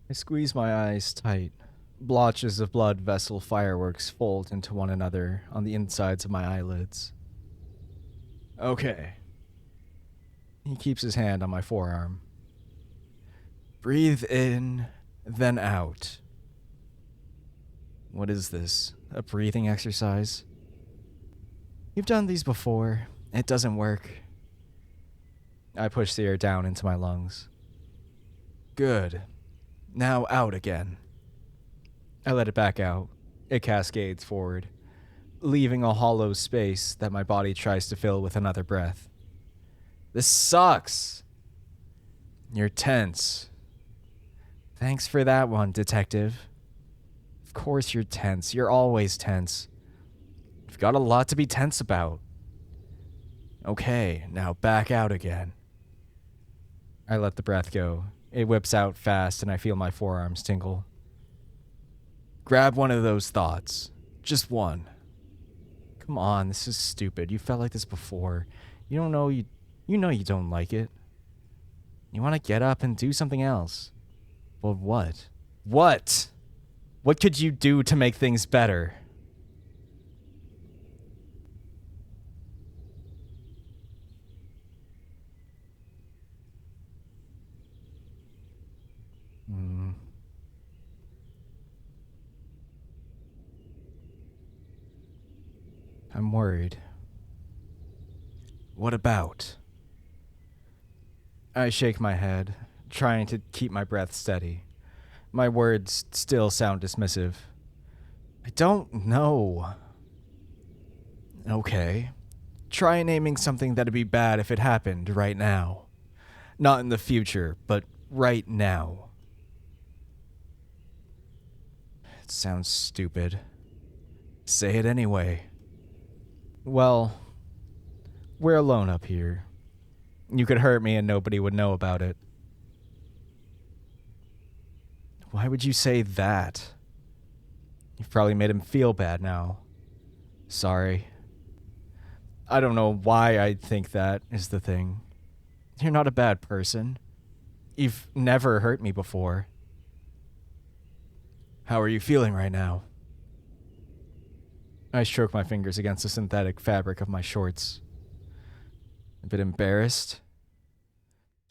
I squeeze my eyes tight. Blotches of blood vessel fireworks fold into one another on the insides of my eyelids. Okay. He keeps his hand on my forearm. Breathe in, then out. What is this? A breathing exercise? You've done these before. It doesn't work. I push the air down into my lungs. Good. Now out again. I let it back out. It cascades forward, leaving a hollow space that my body tries to fill with another breath. This sucks. You're tense. Thanks for that one, detective. Of course you're tense. You're always tense. You've got a lot to be tense about. Okay, now back out again. I let the breath go. It whips out fast and I feel my forearms tingle. Grab one of those thoughts. Just one. Come on, this is stupid. You felt like this before. You know you don't like it. You want to get up and do something else. But what? What? What could you do to make things better? I'm worried. What about? I shake my head, trying to keep my breath steady. My words still sound dismissive. I don't know. Okay. Try naming something that'd be bad if it happened right now. Not in the future, but right now. It sounds stupid. Say it anyway. Well, we're alone up here. You could hurt me and nobody would know about it. Why would you say that? You've probably made him feel bad now. Sorry. I don't know why I think that is the thing. You're not a bad person. You've never hurt me before. How are you feeling right now? I stroke my fingers against the synthetic fabric of my shorts. A bit embarrassed.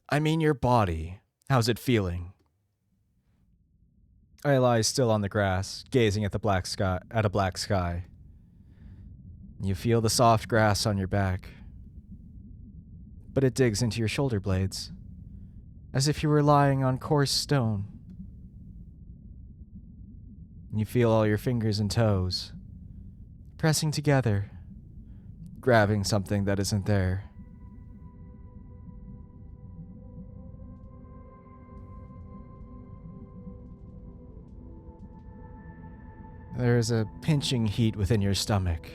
I mean your body. How's it feeling? I lie still on the grass, gazing at a black sky. You feel the soft grass on your back, but it digs into your shoulder blades, as if you were lying on coarse stone. You feel all your fingers and toes pressing together, grabbing something that isn't there. There is a pinching heat within your stomach.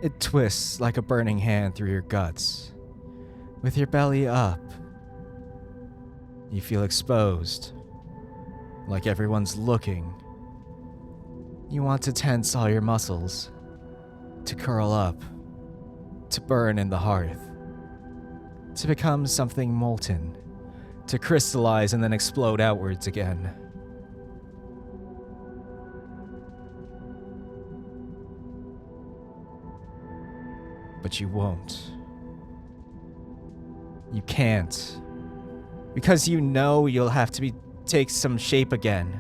It twists like a burning hand through your guts. With your belly up, you feel exposed, like everyone's looking. You want to tense all your muscles, to curl up, to burn in the hearth, to become something molten, to crystallize and then explode outwards again. But you won't. You can't. Because you know you'll have to take some shape again.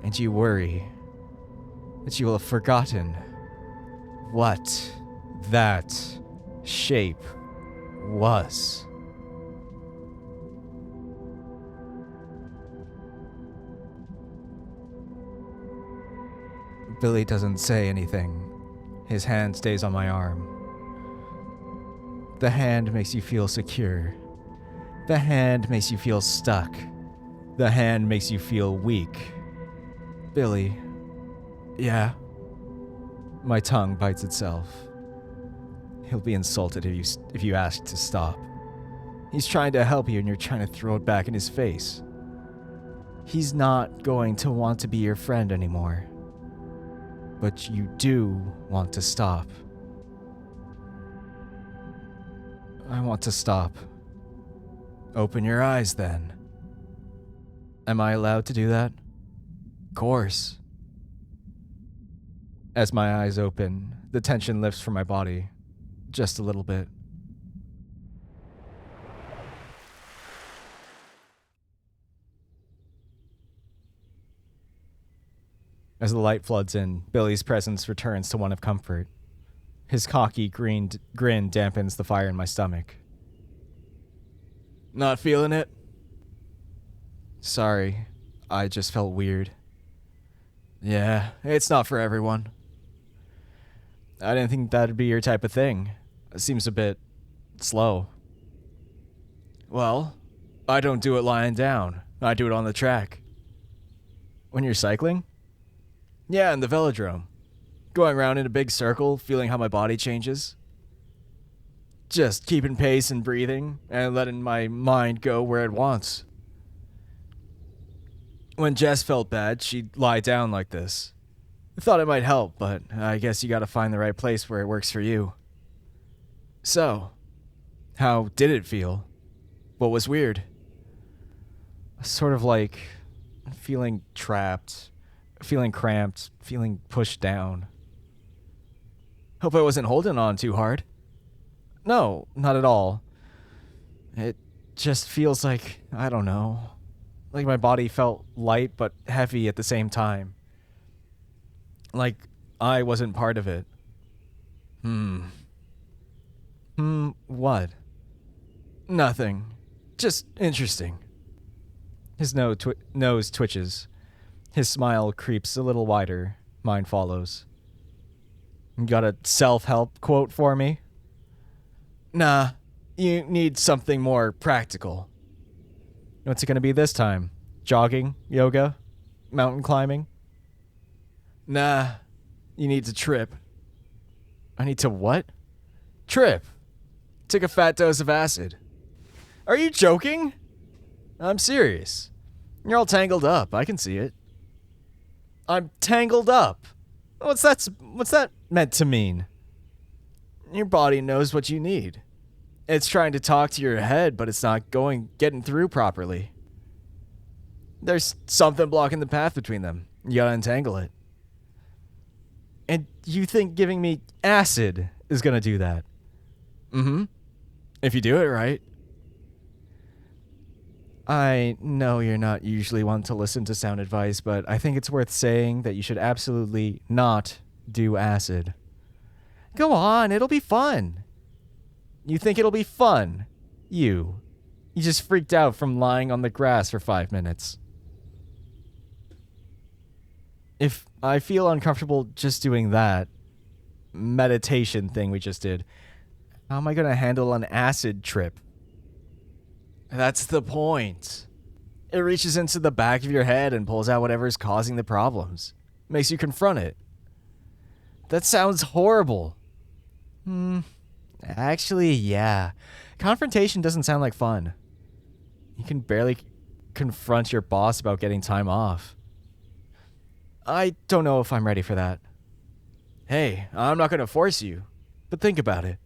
And you worry that you will have forgotten what that shape was. Billy doesn't say anything. His hand stays on my arm. The hand makes you feel secure. The hand makes you feel stuck. The hand makes you feel weak. Billy. Yeah? My tongue bites itself. He'll be insulted if you ask to stop. He's trying to help you and you're trying to throw it back in his face. He's not going to want to be your friend anymore. But you do want to stop. I want to stop. Open your eyes then. Am I allowed to do that? Of course. As my eyes open, the tension lifts from my body, just a little bit. As the light floods in, Billy's presence returns to one of comfort. His cocky grin dampens the fire in my stomach. Not feeling it? Sorry, I just felt weird. Yeah, it's not for everyone. I didn't think that'd be your type of thing. It seems a bit slow. Well, I don't do it lying down. I do it on the track. When you're cycling? Yeah, in the velodrome. Going around in a big circle, feeling how my body changes. Just keeping pace and breathing, and letting my mind go where it wants. When Jess felt bad, she'd lie down like this. I thought it might help, but I guess you gotta find the right place where it works for you. So, how did it feel? What was weird? Sort of like feeling trapped, feeling cramped, feeling pushed down. Hope I wasn't holding on too hard. No, not at all. It just feels like, I don't know, like my body felt light but heavy at the same time. Like I wasn't part of it. What? Nothing. Just interesting. His nose twitches. His smile creeps a little wider. Mine follows. You got a self-help quote for me? Nah, you need something more practical. What's it gonna be this time? Jogging? Yoga? Mountain climbing? Nah, you need to trip. I need to what? Trip. Took a fat dose of acid. Are you joking? I'm serious. You're all tangled up. I can see it. I'm tangled up. What's that meant to mean? Your body knows what you need. It's trying to talk to your head, but it's not getting through properly. There's something blocking the path between them. You gotta untangle it. And you think giving me acid is gonna do that? If you do it right. I know you're not usually one to listen to sound advice, but I think it's worth saying that you should absolutely not do acid. Go on, it'll be fun. You think it'll be fun? You just freaked out from lying on the grass for 5 minutes. If I feel uncomfortable just doing that meditation thing we just did, how am I going to handle an acid trip? That's the point. It reaches into the back of your head and pulls out whatever's causing the problems. Makes you confront it. That sounds horrible. Actually, yeah. Confrontation doesn't sound like fun. You can barely confront your boss about getting time off. I don't know if I'm ready for that. Hey, I'm not going to force you, but think about it.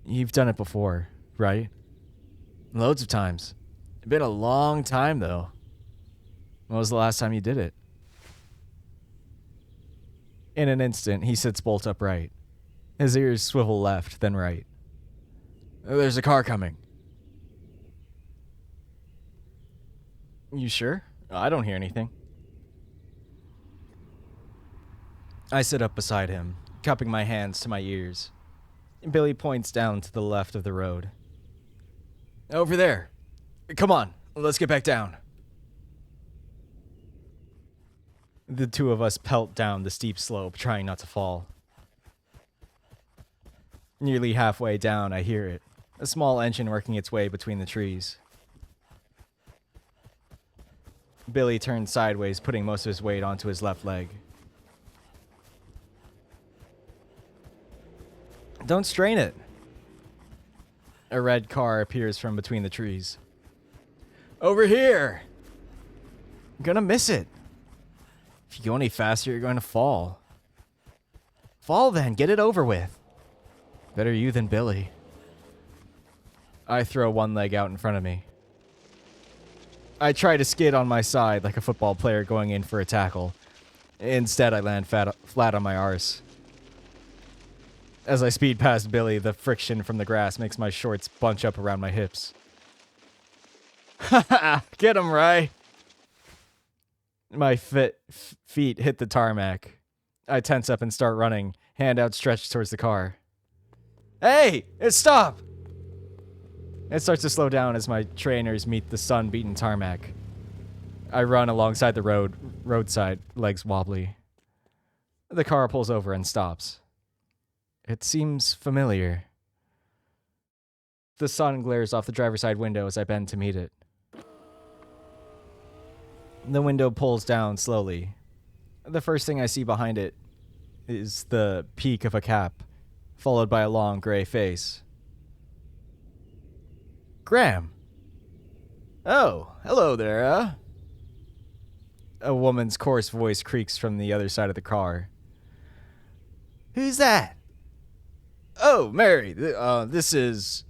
You've done it before, right? Loads of times. It's been a long time, though. When was the last time you did it? In an instant, he sits bolt upright. His ears swivel left, then right. There's a car coming. You sure? I don't hear anything. I sit up beside him, cupping my hands to my ears. Billy points down to the left of the road. Over there. Come on, let's get back down. The two of us pelt down the steep slope, trying not to fall. Nearly halfway down, I hear it. A small engine working its way between the trees. Billy turns sideways, putting most of his weight onto his left leg. Don't strain it. A red car appears from between the trees. Over here! I'm gonna miss it. If you go any faster, you're going to fall. Fall then, get it over with. Better you than Billy. I throw one leg out in front of me. I try to skid on my side like a football player going in for a tackle. Instead, I land flat on my arse. As I speed past Billy, the friction from the grass makes my shorts bunch up around my hips. Ha ha! Get him, Rye! My feet hit the tarmac. I tense up and start running, hand outstretched towards the car. Hey! Stop! It starts to slow down as my trainers meet the sun-beaten tarmac. I run alongside the roadside, legs wobbly. The car pulls over and stops. It seems familiar. The sun glares off the driver's side window as I bend to meet it. The window pulls down slowly. The first thing I see behind it is the peak of a cap, followed by a long gray face. Graham. Oh, hello there, A woman's coarse voice creaks from the other side of the car. Who's that? Oh, Mary, this is...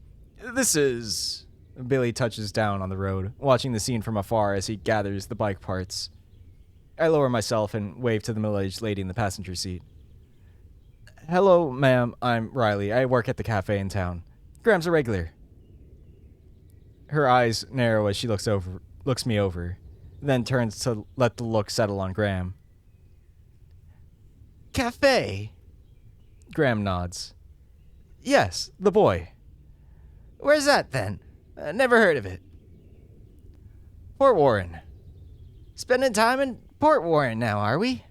Billy touches down on the road, watching the scene from afar as he gathers the bike parts. I lower myself and wave to the middle-aged lady in the passenger seat. Hello, ma'am, I'm Riley. I work at the cafe in town. Graham's a regular. Her eyes narrow as she looks me over, then turns to let the look settle on Graham. Cafe? Graham nods. Yes, the boy. Where's that, then? Never heard of it. Port Warren. Spending time in Port Warren now, are we?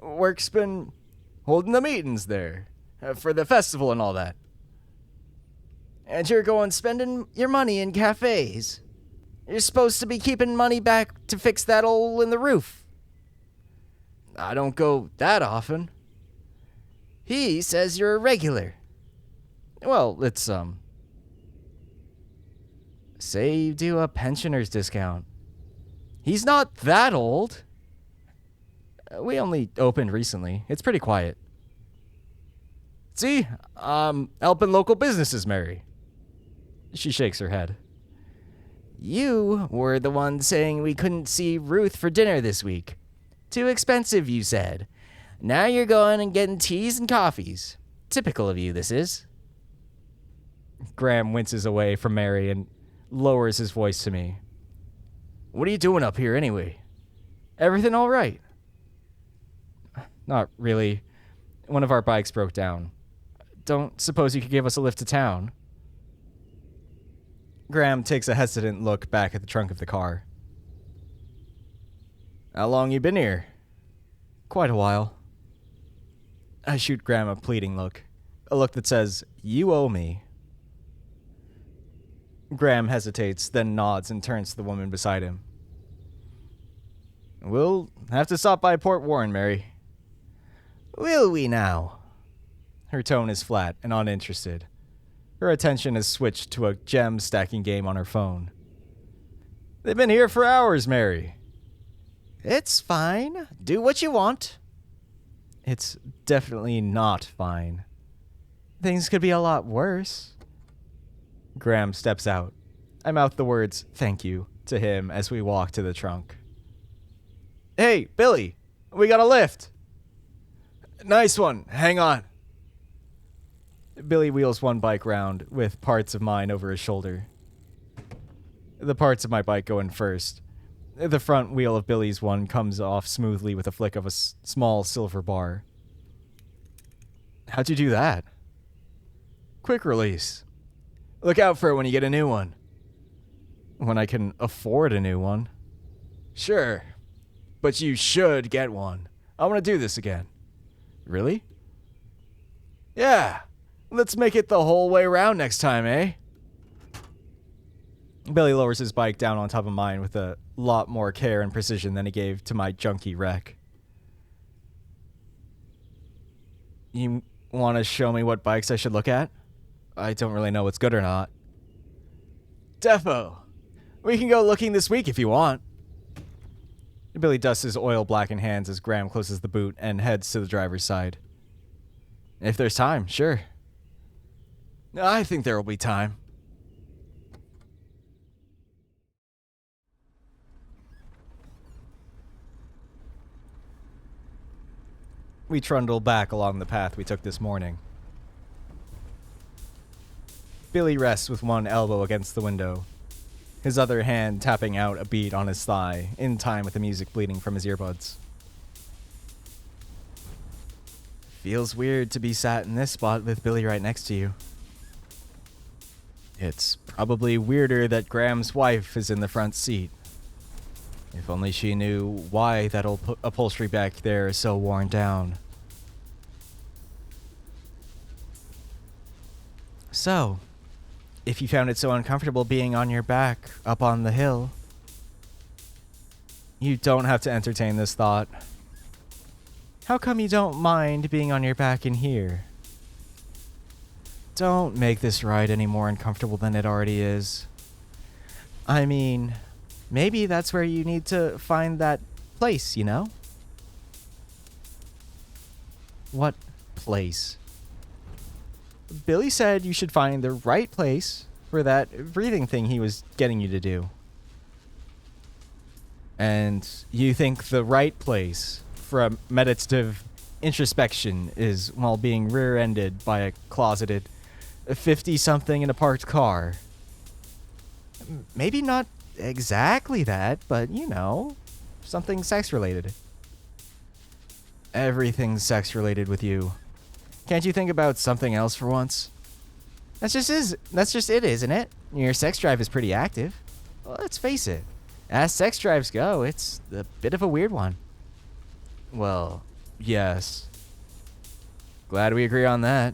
Work's been holding the meetings there, for the festival and all that. And you're going spending your money in cafes. You're supposed to be keeping money back to fix that hole in the roof. I don't go that often. He says you're a regular. Well, it's, saved you a pensioner's discount. He's not that old. We only opened recently. It's pretty quiet. See? Helping local businesses, Mary. She shakes her head. You were the one saying we couldn't see Ruth for dinner this week. Too expensive, you said. Now you're going and getting teas and coffees. Typical of you, this is. Graham winces away from Mary and lowers his voice to me. What are you doing up here anyway? Everything all right? Not really. One of our bikes broke down. Don't suppose you could give us a lift to town? Graham takes a hesitant look back at the trunk of the car. How long you been here? Quite a while. I shoot Graham a pleading look. A look that says, you owe me. Graham hesitates, then nods and turns to the woman beside him. We'll have to stop by Port Warren, Mary. Will we now? Her tone is flat and uninterested. Her attention has switched to a gem stacking game on her phone. They've been here for hours, Mary. It's fine. Do what you want. It's definitely not fine. Things could be a lot worse. Graham steps out. I mouth the words, thank you, to him as we walk to the trunk. Hey, Billy, we got a lift. Nice one. Hang on. Billy wheels one bike round with parts of mine over his shoulder. The parts of my bike go in first. The front wheel of Billy's one comes off smoothly with a flick of a small silver bar. How'd you do that? Quick release. Look out for it when you get a new one. When I can afford a new one. Sure. But you should get one. I want to do this again. Really? Yeah. Let's make it the whole way around next time, eh? Billy lowers his bike down on top of mine with a lot more care and precision than he gave to my junky wreck. You want to show me what bikes I should look at? I don't really know what's good or not. Defo. We can go looking this week if you want. Billy dusts his oil-blackened hands as Graham closes the boot and heads to the driver's side. If there's time, sure. I think there will be time. We trundle back along the path we took this morning. Billy rests with one elbow against the window, his other hand tapping out a beat on his thigh, in time with the music bleeding from his earbuds. Feels weird to be sat in this spot with Billy right next to you. It's probably weirder that Graham's wife is in the front seat. If only she knew why that old upholstery back there is so worn down. So, if you found it so uncomfortable being on your back up on the hill, you don't have to entertain this thought. How come you don't mind being on your back in here? Don't make this ride any more uncomfortable than it already is. I mean, maybe that's where you need to find that place, you know? What place? Billy said you should find the right place for that breathing thing he was getting you to do. And you think the right place for a meditative introspection is while being rear-ended by a closeted 50-something in a parked car. Maybe not exactly that, but you know, something sex-related. Everything's sex-related with you. Can't you think about something else for once? That's just it, isn't it? Your sex drive is pretty active. Well, let's face it. As sex drives go, it's a bit of a weird one. Well, yes. Glad we agree on that.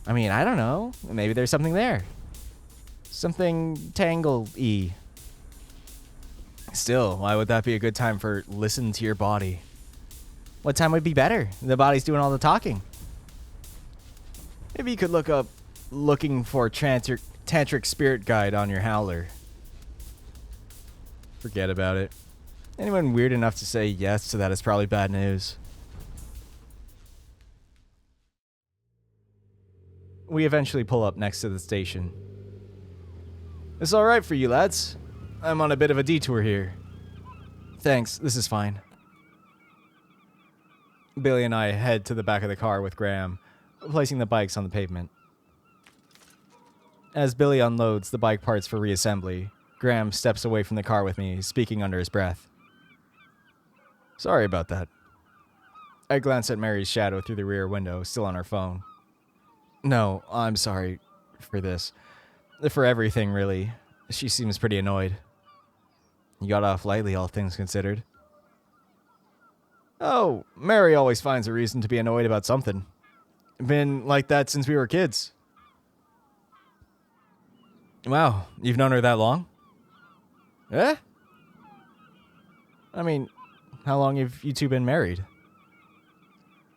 I mean, I don't know. Maybe there's something there. Something tangle-y. Still, why would that be a good time for listen to your body? What time would be better? The body's doing all the talking. Maybe you could look up looking for tantric spirit guide on your howler. Forget about it. Anyone weird enough to say yes to that is probably bad news. We eventually pull up next to the station. It's alright for you lads. I'm on a bit of a detour here. Thanks, this is fine. Billy and I head to the back of the car with Graham, placing the bikes on the pavement. As Billy unloads the bike parts for reassembly, Graham steps away from the car with me, speaking under his breath. Sorry about that. I glance at Mary's shadow through the rear window, still on her phone. No, I'm sorry for this. For everything, really. She seems pretty annoyed. You got off lightly, all things considered. Oh, Mary always finds a reason to be annoyed about something. Been like that since we were kids. Wow, you've known her that long? Eh? I mean, how long have you two been married?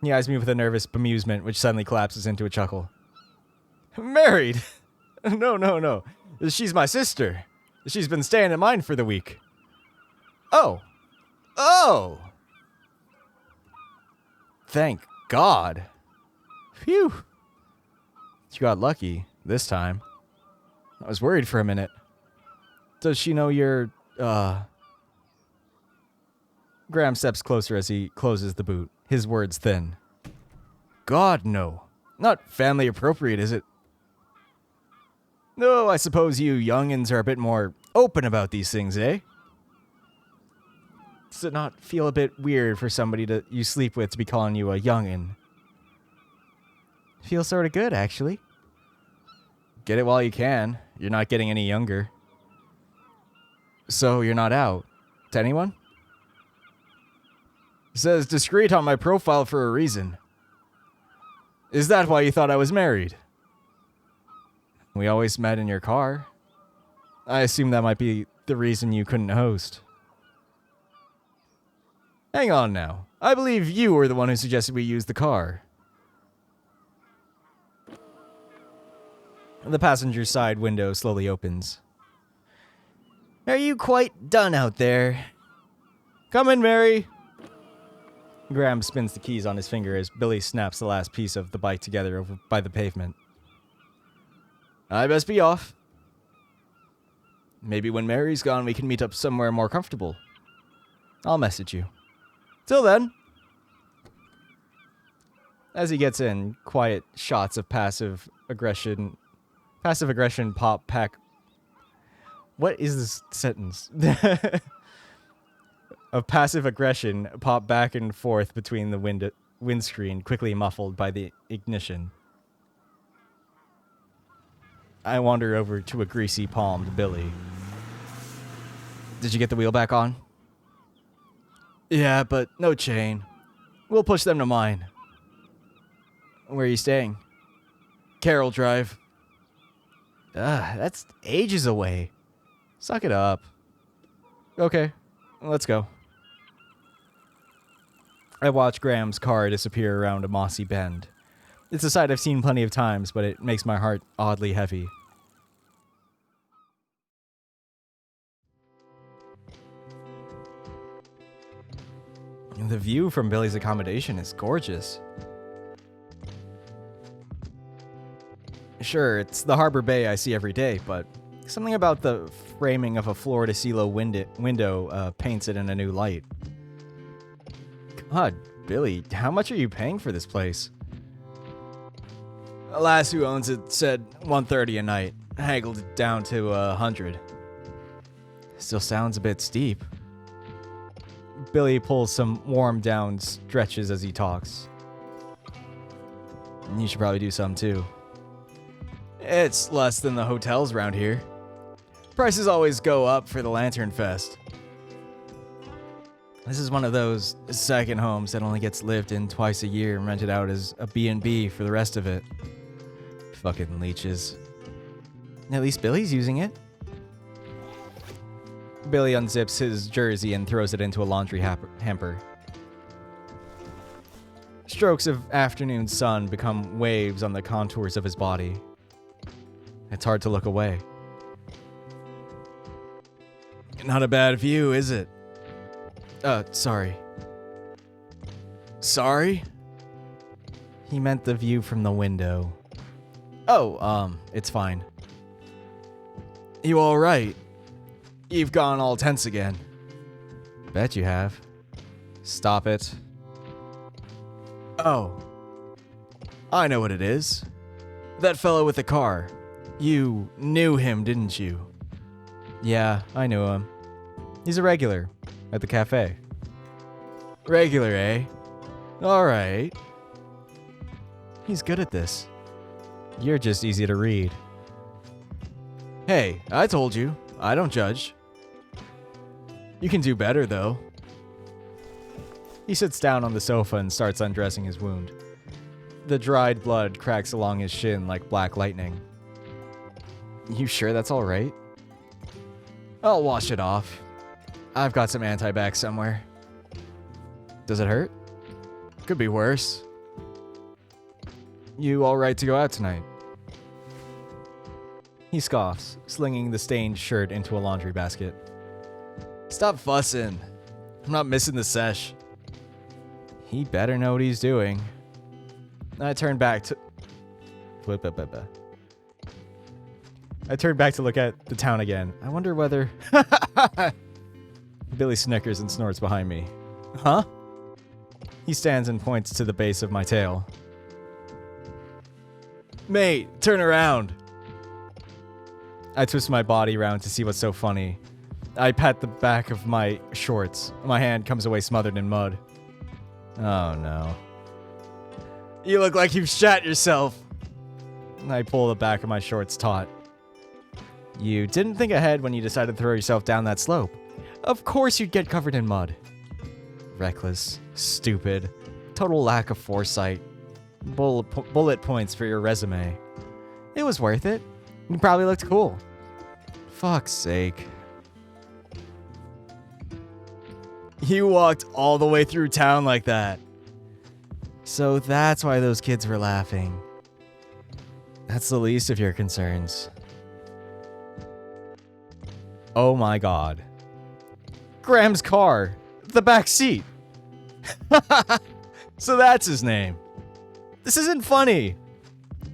He eyes me with a nervous bemusement, which suddenly collapses into a chuckle. Married? No. She's my sister. She's been staying at mine for the week. Oh! Thank God. Phew. You got lucky this time. I was worried for a minute. Does she know you're, Graham steps closer as he closes the boot, his words thin. God, no. Not family appropriate, is it? No, I suppose you youngins are a bit more open about these things, eh? Does it not feel a bit weird for somebody you sleep with to be calling you a youngin? Feels sort of good, actually. Get it while you can. You're not getting any younger. So you're not out? To anyone? It says discreet on my profile for a reason. Is that why you thought I was married? We always met in your car. I assume that might be the reason you couldn't host. Hang on now. I believe you were the one who suggested we use the car. The passenger side window slowly opens. Are you quite done out there? Come in, Mary. Graham spins the keys on his finger as Billy snaps the last piece of the bike together over by the pavement. I best be off. Maybe when Mary's gone, we can meet up somewhere more comfortable. I'll message you. Till then. As he gets in, quiet shots of passive aggression pop pack. What is this sentence? Of passive aggression pop back and forth between the windscreen, quickly muffled by the ignition. I wander over to a greasy palmed Billy. Did you get the wheel back on? Yeah, but no chain. We'll push them to mine. Where are you staying? Carroll Drive. That's ages away. Suck it up. Okay, let's go. I watch Graham's car disappear around a mossy bend. It's a sight I've seen plenty of times, but it makes my heart oddly heavy. The view from Billy's accommodation is gorgeous. Sure, it's the harbor bay I see every day, but something about the framing of a floor-to-ceiling window paints it in a new light. God, Billy, how much are you paying for this place? The lass who owns it said $130 a night. Haggled it down to $100. Still sounds a bit steep. Billy pulls some warm down stretches as he talks. You should probably do some too. It's less than the hotels around here. Prices always go up for the Lantern Fest. This is one of those second homes that only gets lived in twice a year and rented out as a B&B for the rest of it. Fucking leeches. At least Billy's using it. Billy unzips his jersey and throws it into a laundry hamper. Strokes of afternoon sun become waves on the contours of his body. It's hard to look away. Not a bad view, is it? Sorry. Sorry? He meant the view from the window. Oh, it's fine. You alright? You've gone all tense again. Bet you have. Stop it. Oh. I know what it is. That fellow with the car. You knew him, didn't you? Yeah, I knew him. He's a regular at the cafe. Regular, eh? Alright. He's good at this. You're just easy to read. Hey, I told you. I don't judge. You can do better, though. He sits down on the sofa and starts undressing his wound. The dried blood cracks along his shin like black lightning. You sure that's all right? I'll wash it off. I've got some anti-bac somewhere. Does it hurt? Could be worse. You all right to go out tonight? He scoffs, slinging the stained shirt into a laundry basket. Stop fussing. I'm not missing the sesh. He better know what he's doing. I turn back to look at the town again. I wonder whether Billy snickers and snorts behind me. Huh? He stands and points to the base of my tail. Mate, turn around. I twist my body around to see what's so funny. I pat the back of my shorts. My hand comes away smothered in mud. Oh no. You look like you've shat yourself. I pull the back of my shorts taut. You didn't think ahead when you decided to throw yourself down that slope. Of course you'd get covered in mud. Reckless, stupid, total lack of foresight. Bullet points for your resume. It was worth it. You probably looked cool. Fuck's sake. You walked all the way through town like that. So that's why those kids were laughing. That's the least of your concerns. Oh my god. Graham's car. The back seat. So that's his name. This isn't funny.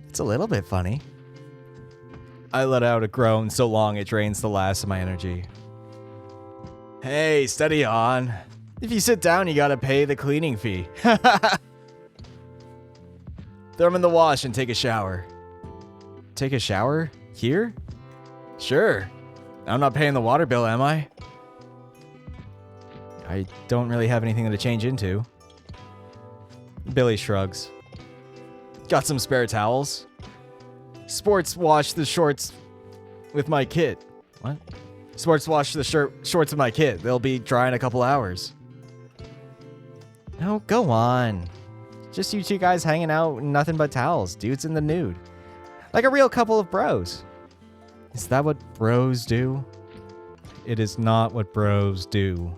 It's a little bit funny. I let out a groan so long it drains the last of my energy. Hey, steady on. If you sit down, you gotta pay the cleaning fee. Throw them in the wash and take a shower. Take a shower? Here? Sure. I'm not paying the water bill, am I? I don't really have anything to change into. Billy shrugs. Got some spare towels? Sports wash the shorts with my kit. What? Sports wash the shorts with my kit. They'll be dry in a couple hours. No, go on. Just you two guys hanging out, nothing but towels. Dudes in the nude. Like a real couple of bros. Is that what bros do? It is not what bros do.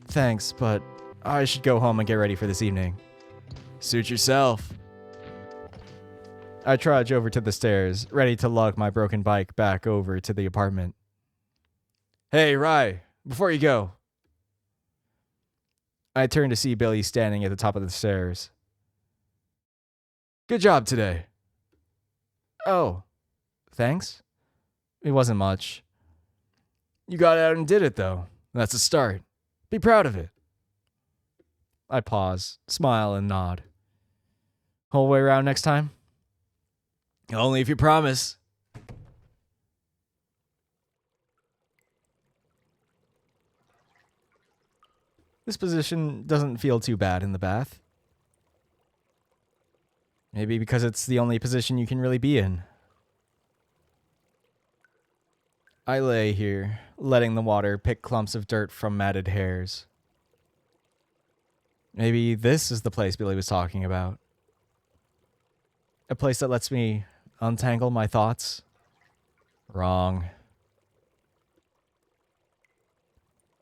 Thanks, but I should go home and get ready for this evening. Suit yourself. I trudge over to the stairs, ready to lug my broken bike back over to the apartment. Hey, Rye, before you go. I turn to see Billy standing at the top of the stairs. Good job today. Oh, thanks. It wasn't much. You got out and did it, though. That's a start. Be proud of it. I pause, smile, and nod. Whole way around next time? Only if you promise. This position doesn't feel too bad in the bath. Maybe because it's the only position you can really be in. I lay here, letting the water pick clumps of dirt from matted hairs. Maybe this is the place Billy was talking about. A place that lets me untangle my thoughts. Wrong.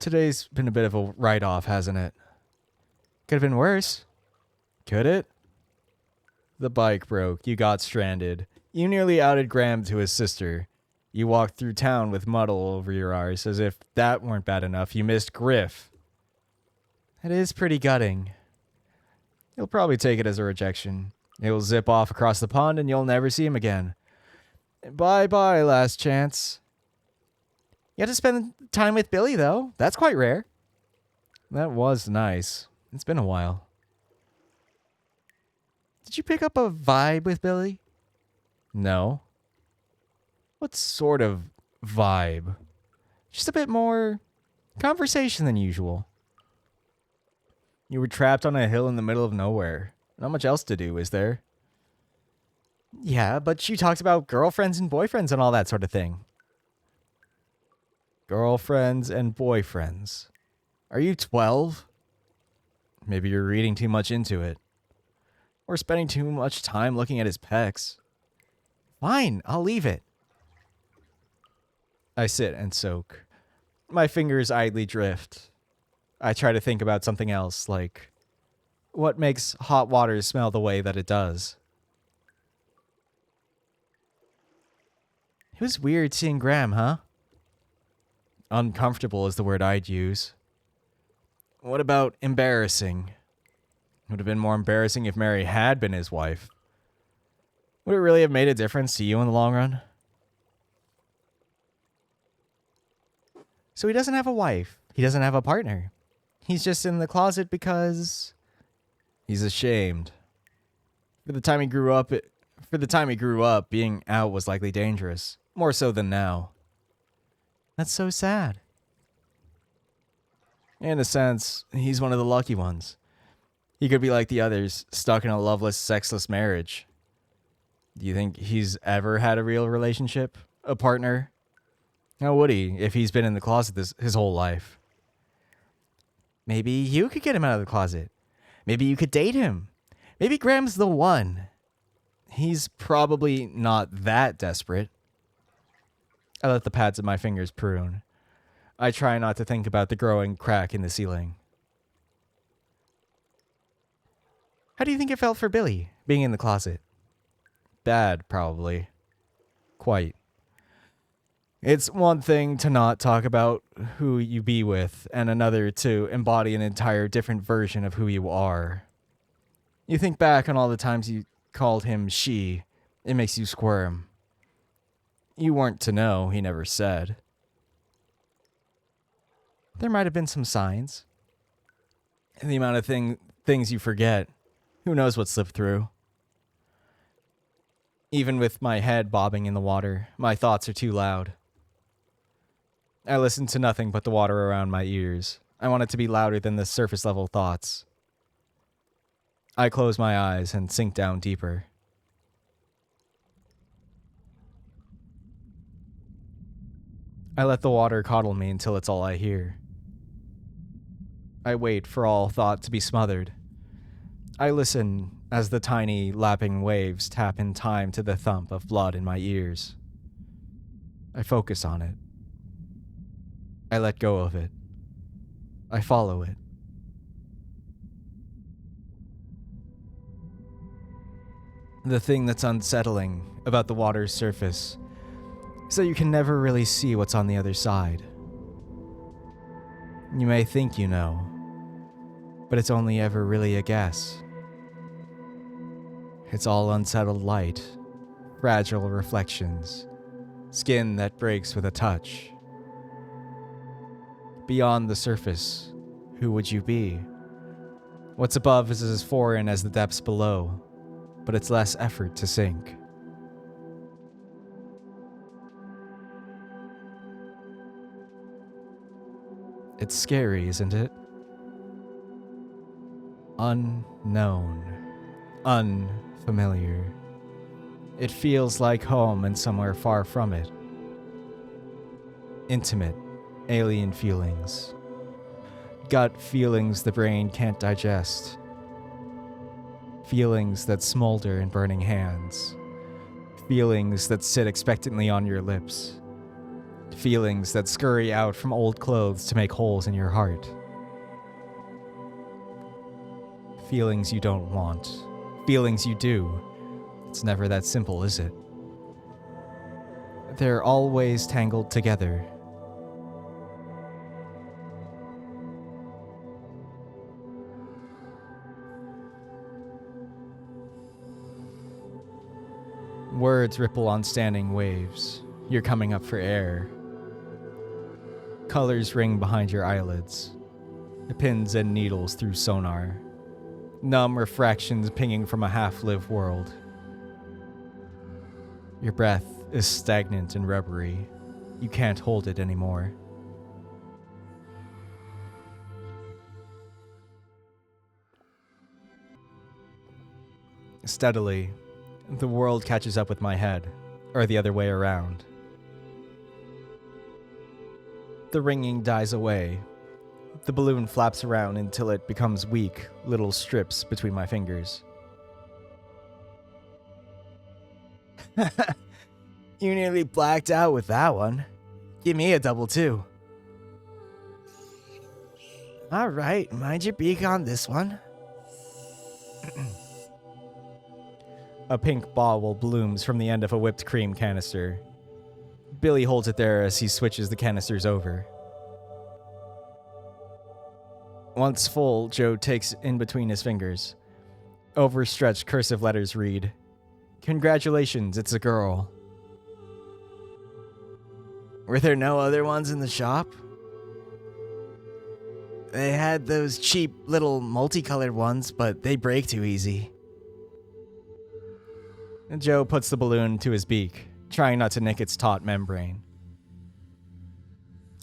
Today's been a bit of a write-off, hasn't it? Could have been worse. Could it? The bike broke. You got stranded. You nearly outed Graham to his sister. You walked through town with muddle over your arse as if that weren't bad enough. You missed Griff. It is pretty gutting. He'll probably take it as a rejection. He'll zip off across the pond and you'll never see him again. Bye-bye, last chance. You had to spend time with Billy, though. That's quite rare. That was nice. It's been a while. Did you pick up a vibe with Billy? No. What sort of vibe? Just a bit more conversation than usual. You were trapped on a hill in the middle of nowhere. Not much else to do, is there? Yeah, but you talked about girlfriends and boyfriends and all that sort of thing. Girlfriends and boyfriends. Are you 12? Maybe you're reading too much into it. Or spending too much time looking at his pecs. Fine, I'll leave it. I sit and soak. My fingers idly drift. I try to think about something else, like what makes hot water smell the way that it does. It was weird seeing Graham, huh? Uncomfortable is the word I'd use. What about embarrassing? It would have been more embarrassing if Mary had been his wife. Would it really have made a difference to you in the long run? So he doesn't have a wife. He doesn't have a partner. He's just in the closet because he's ashamed. For the time he grew up, being out was likely dangerous, more so than now. That's so sad. In a sense, he's one of the lucky ones. He could be like the others, stuck in a loveless, sexless marriage. Do you think he's ever had a real relationship? A partner? How would he if he's been in the closet his whole life? Maybe you could get him out of the closet. Maybe you could date him. Maybe Graham's the one. He's probably not that desperate. I let the pads of my fingers prune. I try not to think about the growing crack in the ceiling. How do you think it felt for Billy, being in the closet? Bad, probably. Quite. It's one thing to not talk about who you be with, and another to embody an entire different version of who you are. You think back on all the times you called him she, it makes you squirm. You weren't to know, he never said. There might have been some signs. The amount of things you forget. Who knows what slipped through? Even with my head bobbing in the water, my thoughts are too loud. I listen to nothing but the water around my ears. I want it to be louder than the surface level thoughts. I close my eyes and sink down deeper. I let the water coddle me until it's all I hear. I wait for all thought to be smothered. I listen as the tiny, lapping waves tap in time to the thump of blood in my ears. I focus on it. I let go of it. I follow it. The thing that's unsettling about the water's surface is that you can never really see what's on the other side. You may think you know, but it's only ever really a guess. It's all unsettled light, fragile reflections, skin that breaks with a touch. Beyond the surface, who would you be? What's above is as foreign as the depths below, but it's less effort to sink. It's scary, isn't it? Unknown. Unfamiliar. It feels like home and somewhere far from it. Intimate, alien feelings. Gut feelings the brain can't digest. Feelings that smolder in burning hands. Feelings that sit expectantly on your lips. Feelings that scurry out from old clothes to make holes in your heart. Feelings you don't want. Feelings you do. It's never that simple, is it? They're always tangled together. Words ripple on standing waves. You're coming up for air. Colors ring behind your eyelids. Pins and needles through sonar. Numb refractions pinging from a half-lived world. Your breath is stagnant and rubbery. You can't hold it anymore. Steadily, the world catches up with my head, or the other way around. The ringing dies away. The balloon flaps around until it becomes weak, little strips between my fingers. You nearly blacked out with that one. Give me a double, too. All right, mind your beak on this one. A pink bauble blooms from the end of a whipped cream canister. Billy holds it there as he switches the canisters over. Once full, Joe takes in between his fingers. Overstretched cursive letters read, "Congratulations, it's a girl." Were there no other ones in the shop? They had those cheap little multicolored ones, but they break too easy. Joe puts the balloon to his beak, trying not to nick its taut membrane.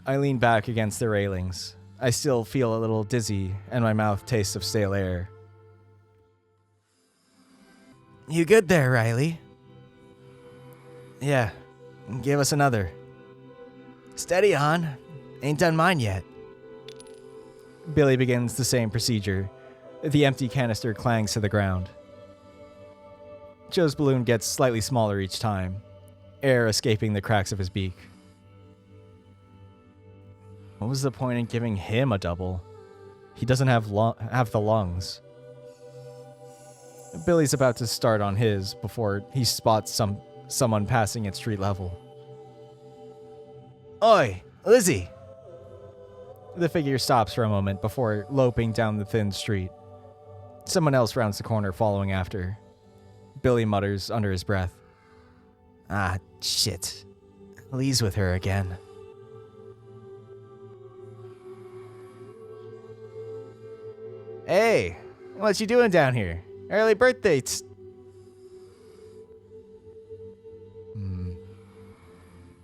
I lean back against the railings. I still feel a little dizzy, and my mouth tastes of stale air. You good there, Riley? Yeah, give us another. Steady on. Ain't done mine yet. Billy begins the same procedure. The empty canister clangs to the ground. Joe's balloon gets slightly smaller each time, air escaping the cracks of his beak. What was the point in giving him a double? He doesn't have the lungs. Billy's about to start on his before he spots someone passing at street level. Oi, Lizzie! The figure stops for a moment before loping down the thin street. Someone else rounds the corner following after. Billy mutters under his breath. Ah, shit. Lee's with her again. Hey, what you doing down here? Early birthday.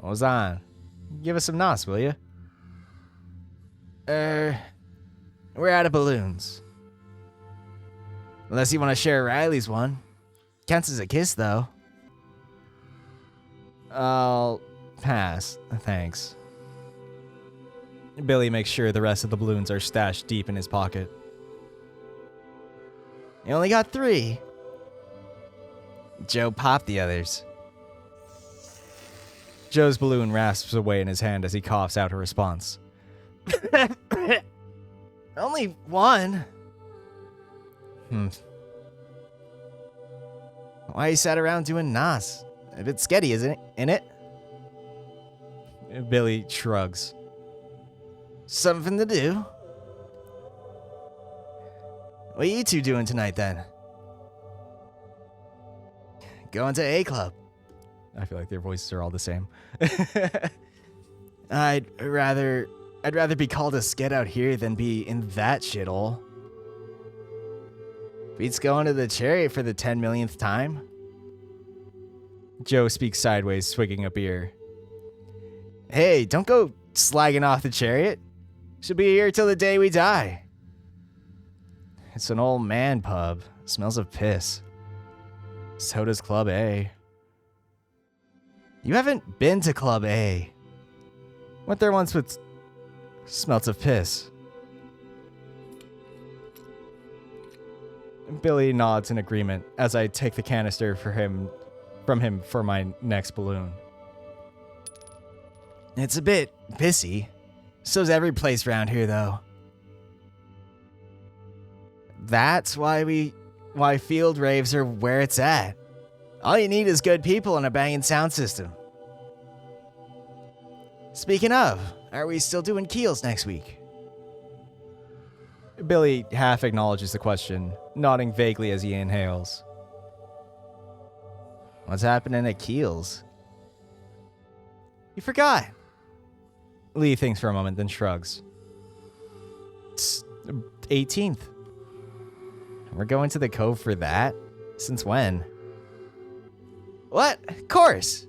What's on? Give us some nos, will you? We're out of balloons. Unless you want to share Riley's one. Counts as a kiss, though. I'll pass, thanks. Billy makes sure the rest of the balloons are stashed deep in his pocket. You only got 3. Joe popped the others. Joe's balloon rasps away in his hand as he coughs out a response. Only 1. Why you sat around doing nos? A bit sketty, isn't it? Billy shrugs. Something to do. What are you two doing tonight, then? Going to A Club. I feel like their voices are all the same. I'd rather be called a sked out here than be in that shithole. Beats going to the Chariot for the 10 millionth time. Joe speaks sideways, swigging a beer. Hey, don't go slagging off the Chariot. She'll be here till the day we die. It's an old man pub. Smells of piss. So does Club A. You haven't been to Club A. Went there once with smells of piss. Billy nods in agreement as I take the canister from him for my next balloon. It's a bit pissy. So's every place around here, though. That's why field raves are where it's at. All you need is good people and a banging sound system. Speaking of, are we still doing keels next week? Billy half acknowledges the question, nodding vaguely as he inhales. What's happening at Keels? You forgot. Lee thinks for a moment, then shrugs. It's 18th. We're going to the Cove for that? Since when? What? Of course.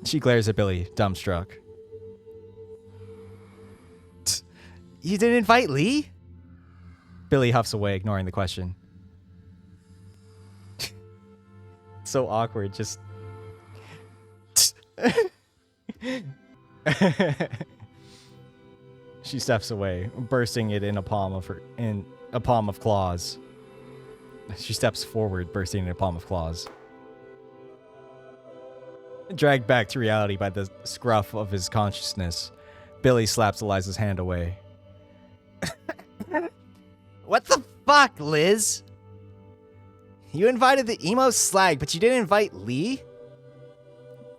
She glares at Billy, dumbstruck. You didn't invite Lee? Billy huffs away, ignoring the question. So awkward, just... She steps away, bursting it in a palm of claws. She steps forward, bursting in a palm of claws. Dragged back to reality by the scruff of his consciousness, Billy slaps Eliza's hand away. What the fuck, Liz? You invited the emo slag, but you didn't invite Lee?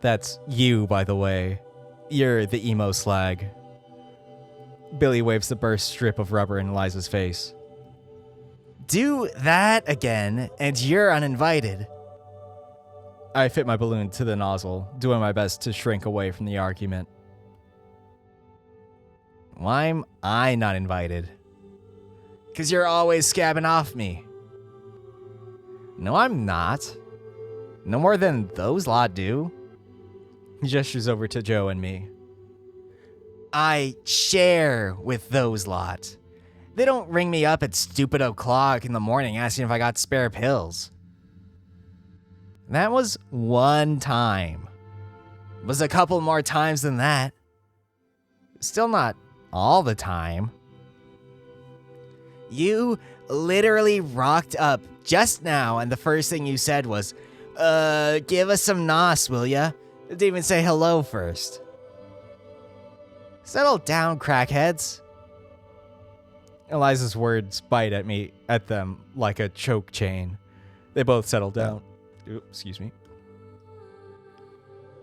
That's you, by the way. You're the emo slag. Billy waves the burst strip of rubber in Eliza's face. Do that again, and you're uninvited. I fit my balloon to the nozzle, doing my best to shrink away from the argument. Why am I not invited? 'Cause you're always scabbing off me. No, I'm not. No more than those lot do. He gestures over to Joe and me. I share with those lot. They don't ring me up at stupid o'clock in the morning asking if I got spare pills. That was one time. It was a couple more times than that. Still not all the time. You literally rocked up just now, and the first thing you said was, give us some nos, will ya? Didn't even say hello first. Settle down, crackheads. Eliza's words bite at them like a choke chain. They both settle down. Ooh, excuse me.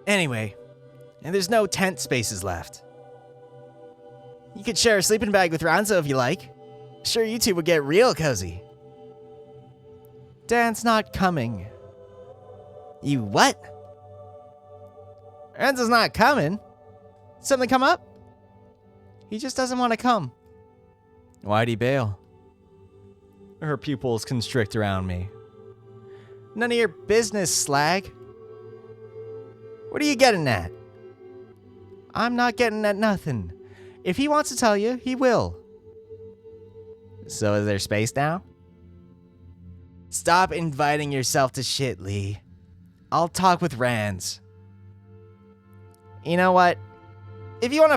Anyway, and there's no tent spaces left. You could share a sleeping bag with Ranzo if you like. Sure, you two would get real cozy. Dan's not coming. You what? Ranzo's not coming? Something come up? He just doesn't want to come. Why'd he bail? Her pupils constrict around me. None of your business, slag. What are you getting at? I'm not getting at nothing. If he wants to tell you, he will. So is there space now? Stop inviting yourself to shit, Lee. I'll talk with Rands. You know what? If you want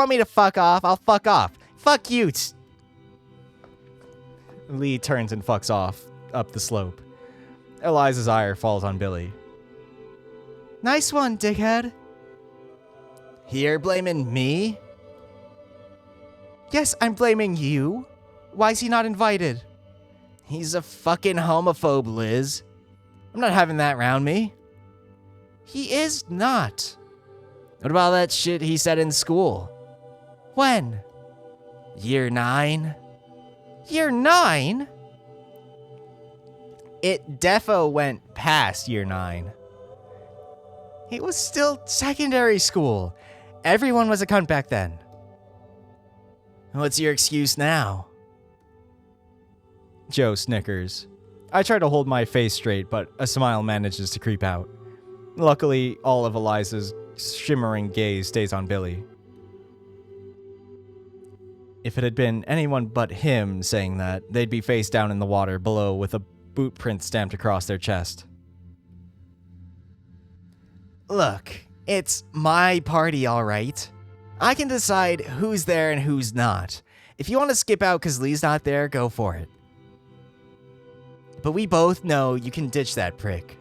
me to fuck off, I'll fuck off. Fuck you. Lee turns and fucks off up the slope. Eliza's ire falls on Billy. Nice one, dickhead. You're blaming me? Yes, I'm blaming you. Why is he not invited? He's a fucking homophobe, Liz. I'm not having that around me. He is not. What about that shit he said in school? When? Year 9? Year 9? It defo went past year 9. It was still secondary school. Everyone was a cunt back then. What's your excuse now? Joe snickers. I try to hold my face straight, but a smile manages to creep out. Luckily, all of Eliza's shimmering gaze stays on Billy. If it had been anyone but him saying that, they'd be face down in the water below with a boot print stamped across their chest. Look, it's my party, all right. I can decide who's there and who's not. If you want to skip out because Lee's not there, go for it. But we both know you can ditch that prick.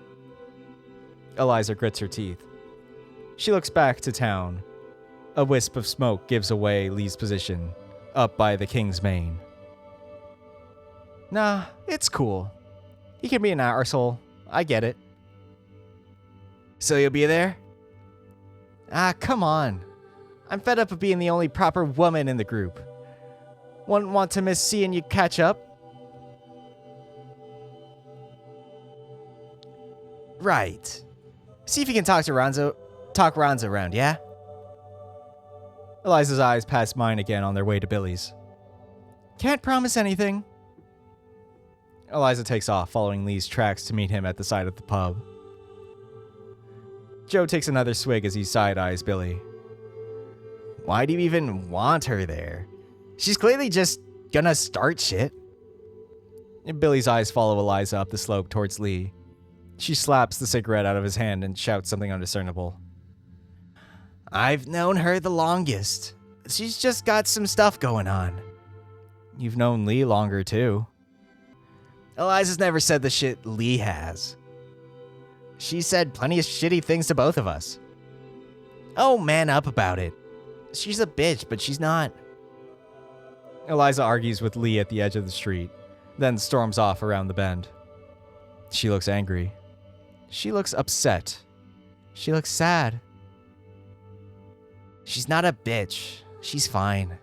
Eliza grits her teeth. She looks back to town. A wisp of smoke gives away Lee's position, up by the King's Main. Nah, it's cool. He can be an arsehole. I get it. So you'll be there? Ah, come on. I'm fed up of being the only proper woman in the group. Wouldn't want to miss seeing you catch up. Right. See if you can talk Ronzo around, yeah? Eliza's eyes pass mine again on their way to Billy's. Can't promise anything. Eliza takes off, following Lee's tracks to meet him at the side of the pub. Joe takes another swig as he side-eyes Billy. Why do you even want her there? She's clearly just gonna start shit. Billy's eyes follow Eliza up the slope towards Lee. She slaps the cigarette out of his hand and shouts something undiscernible. I've known her the longest. She's just got some stuff going on. You've known Lee longer, too. Eliza's never said the shit Lee has. She said plenty of shitty things to both of us. Oh, man up about it. She's a bitch, but she's not. Eliza argues with Lee at the edge of the street, then storms off around the bend. She looks angry. She looks upset. She looks sad. She's not a bitch. She's fine.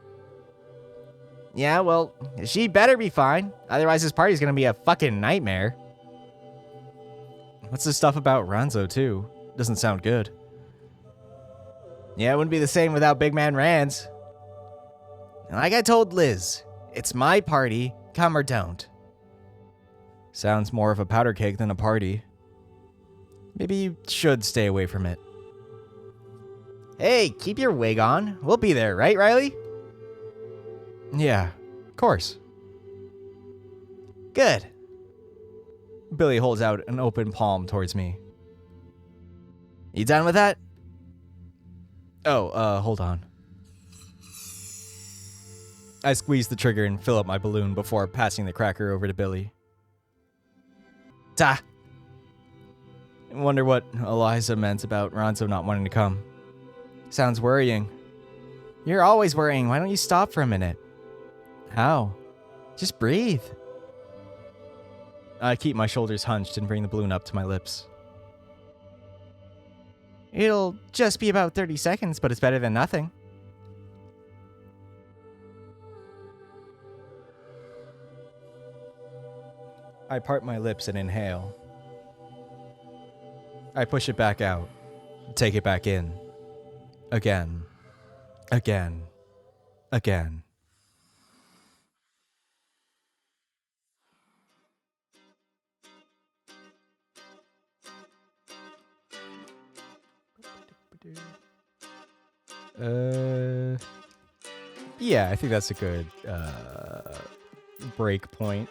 Yeah, well, she better be fine. Otherwise this party's gonna be a fucking nightmare. What's this stuff about Ronzo, too? Doesn't sound good. Yeah, it wouldn't be the same without Big Man Rands. Like I told Liz, it's my party, come or don't. Sounds more of a powder keg than a party. Maybe you should stay away from it. Hey, keep your wig on. We'll be there, right, Riley? Yeah, of course. Good. Billy holds out an open palm towards me. You done with that? Oh, hold on. I squeeze the trigger and fill up my balloon before passing the cracker over to Billy. Ta! I wonder what Eliza meant about Ronzo not wanting to come. Sounds worrying. You're always worrying. Why don't you stop for a minute? How? Just breathe. I keep my shoulders hunched and bring the balloon up to my lips. It'll just be about 30 seconds, but it's better than nothing. I part my lips and inhale. I push it back out, take it back in. Again. Again. Again. Yeah, I think that's a good break point.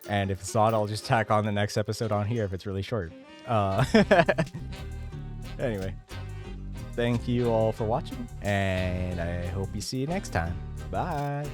And if it's not, I'll just tack on the next episode on here if it's really short. Anyway, thank you all for watching, and I hope you see you next time. Bye.